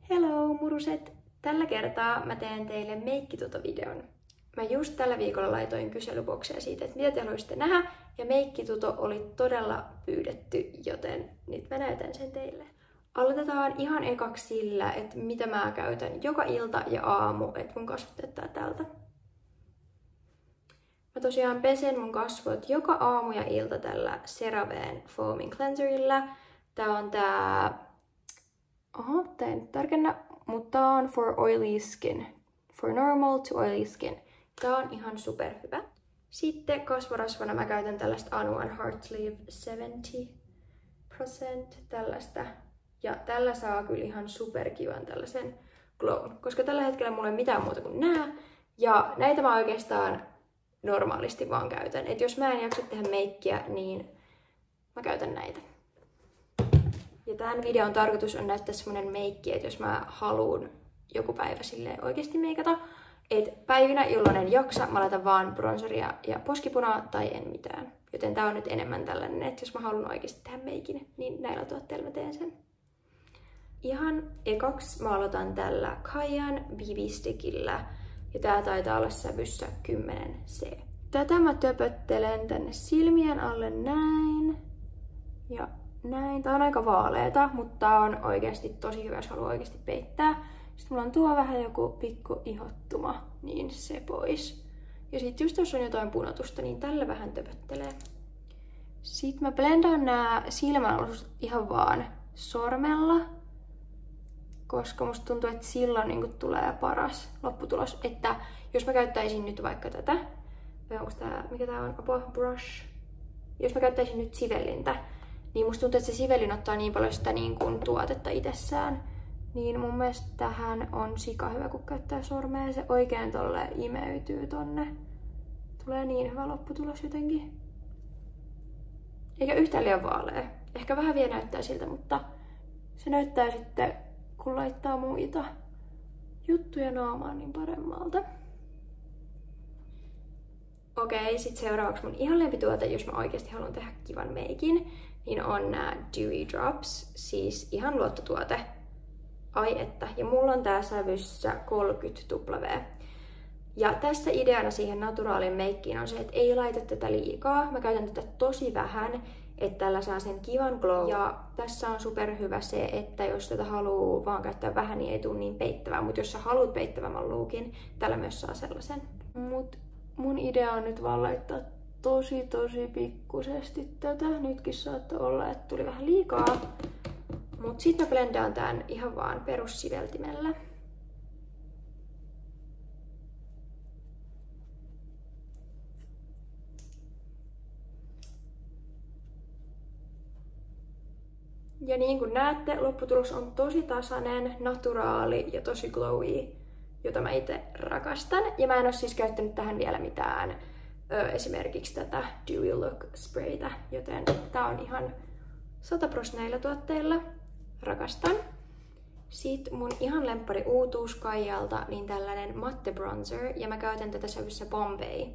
Hello muruset! Tällä kertaa mä teen teille meikkituto-videon. Mä just tällä viikolla laitoin kyselyboxia siitä, että mitä te haluaisitte nähdä, ja meikkituto oli todella pyydetty, joten nyt mä näytän sen teille. Aloitetaan ihan ekaksi sillä, että mitä mä käytän joka ilta ja aamu, että mun kasvot näyttää tältä. Mä tosiaan pesen mun kasvot joka aamu ja ilta tällä CeraVen Foaming Cleanserilla. Tää on tää... tää ei nyt tarkenna, mutta tää on for oily skin. For normal to oily skin. Tää on ihan superhyvä. Sitten kasvorasvana mä käytän tällaista Anuan Heart Sleeve 70% tällaista. Ja tällä saa kyllä ihan superkivan tällaisen glown. Koska tällä hetkellä mulla ei ole mitään muuta kuin nää. Ja näitä mä oikeastaan normaalisti vaan käytän. Et jos mä en jaksa tehdä meikkiä, niin mä käytän näitä. Ja tämän videon tarkoitus on näyttää semmonen meikki, että jos mä haluun joku päivä silleen oikeesti meikata, että päivinä, jolloin en jaksa, mä laitan vaan bronzeria ja poskipunaa tai en mitään. Joten tää on nyt enemmän tällainen, että jos mä haluan oikeesti tehdä meikin, niin näillä tuotteilla mä teen sen. Ihan ekaksi mä aloitan tällä Kaijan BB Stickillä. Ja tää taitaa olla sävyssä 10C. Tätä mä töpöttelen tänne silmien alle näin. Ja näin. Tää on aika vaaleeta, mutta tää on oikeasti tosi hyvä, jos haluaa oikeasti peittää. Sitten mulla on tuo vähän joku pikku ihottuma, niin se pois. Ja sit just jos on jotain punotusta, niin tällä vähän töpöttelee. Sitten mä blendaan nää silmäalustat ihan vaan sormella. Koska musta tuntuu, että silloin niin tulee paras lopputulos. Että jos mä käyttäisin nyt vaikka tätä, mikä tää on, brush. Jos mä käyttäisin nyt sivellintä, niin musta tuntuu, että se sivellin ottaa niin paljon sitä niin kuin tuotetta itsessään. Niin mun mielestä tähän on sika hyvä, kun käyttää sormea ja se oikein tolle imeytyy tonne. Tulee niin hyvä lopputulos jotenkin. Eikä yhtään liian vaalea. Ehkä vähän vielä näyttää siltä, mutta se näyttää sitten, kun laittaa muita juttuja naamaan, niin paremmalta. Okei, sit seuraavaksi mun ihan lempituote, jos mä oikeesti haluan tehdä kivan meikin, niin on nää Dewy Drops, siis ihan luottotuote. Ai että, ja mulla on tää sävyssä 30W. Ja tässä ideana siihen naturaalin meikkiin on se, että ei laita tätä liikaa. Mä käytän tätä tosi vähän, että tällä saa sen kivan glow. Ja tässä on superhyvä se, että jos tätä haluaa vaan käyttää vähän, niin ei tule niin peittävää. Mutta jos sä haluat peittävämmän lookin, tällä myös saa sellaisen. Mut mun idea on nyt vaan laittaa tosi pikkusesti tätä. Nytkin saattaa olla, että tuli vähän liikaa. Mut sit mä blendaan tän ihan vaan perussiveltimellä. Ja niin kuin näette, lopputulos on tosi tasainen, naturaali ja tosi glowy, jota mä itse rakastan. Ja mä en oo siis käyttänyt tähän vielä mitään, esimerkiksi tätä Dewy Look spraytä, joten tää on ihan 100% näillä tuotteilla. Rakastan. Sitten mun ihan lemppari uutuus Kaijalta, niin tällainen matte bronzer, ja mä käytän tätä sävyssä Bombay.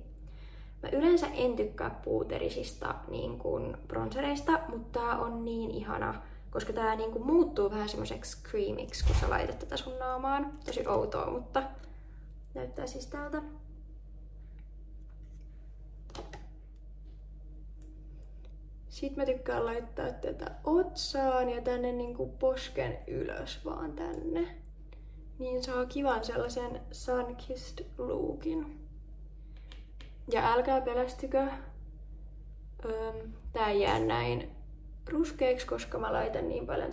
Mä yleensä en tykkää puuterisista niin kuin bronzereista, mutta tää on niin ihana, koska tää niin kuin muuttuu vähän semmoiseksi creamiksi, kun sä laitat tätä sun naamaan. Tosi outoa, mutta näyttää siis tältä. Sitten mä tykkään laittaa tätä otsaan ja tänne niin kuin posken ylös vaan tänne. Niin saa kivan sellaisen sun-kissed lookin. Ja älkää pelästykö, tää ei jää näin ruskeaksi, koska mä laitan niin paljon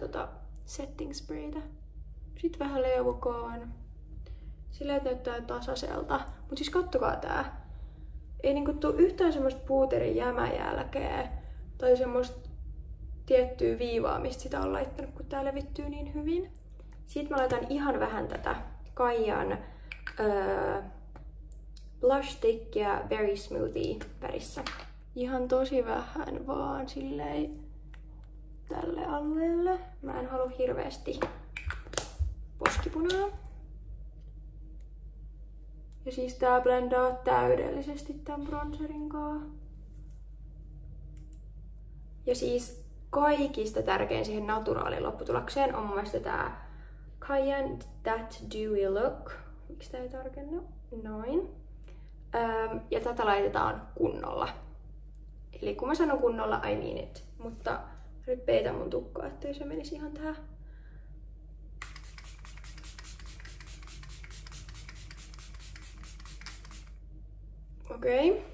setting sprayta. Sitten vähän leukoon. Sillä näyttää tasaiselta. Mut siis kattokaa tää. Ei niinku tuu yhtään semmoista puuterin jämäjälkeä tai semmoista tiettyä viivaa, mistä sitä on laittanut, kun tää levittyy niin hyvin. Sitten mä laitan ihan vähän tätä Kaijan Blush Stickia Very Smoothie värissä. Ihan tosi vähän vaan silleen tälle alueelle. Mä en halua hirveästi poskipunaa. Ja siis tää blendaa täydellisesti tän bronzerin kanssa. Ja siis kaikista tärkein siihen naturaalin lopputulokseen on mun mielestä tää Cayenne That Dewy Look. Miksi tää ei tarkennu? Noin. Ja tätä laitetaan kunnolla. Eli kun mä sanon kunnolla, I mean it. Mutta nyt peitän mun tukkaa, ettei se menisi ihan tähän. Okei.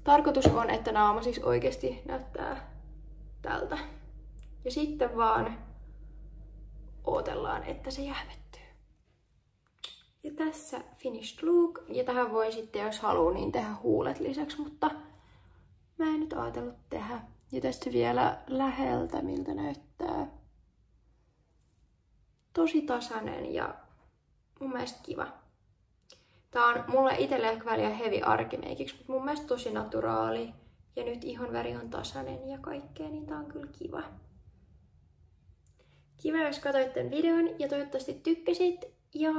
Tarkoitus on, että naama siis oikeasti näyttää tältä. Ja sitten vaan odotellaan, että se jäävettyy. Ja tässä finished look. Ja tähän voi sitten, jos haluaa, niin tehdä huulet lisäksi, mutta mä en nyt ajatellut tehdä. Ja tästä vielä läheltä, miltä näyttää. Tosi tasainen ja mun mielestä kiva. Tää on mulle itselle ehkä väliä heavy arkimeikiksi, mutta mun mielestä tosi naturaali. Ja nyt ihon väri on tasainen ja kaikkea, niin tää on kyllä kiva. Kiva, jos katsoit tämän videon ja toivottavasti tykkäsit. Ja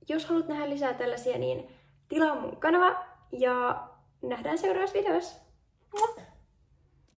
jos haluat nähdä lisää tällaisia, niin tilaa mun kanava ja nähdään seuraavassa videossa.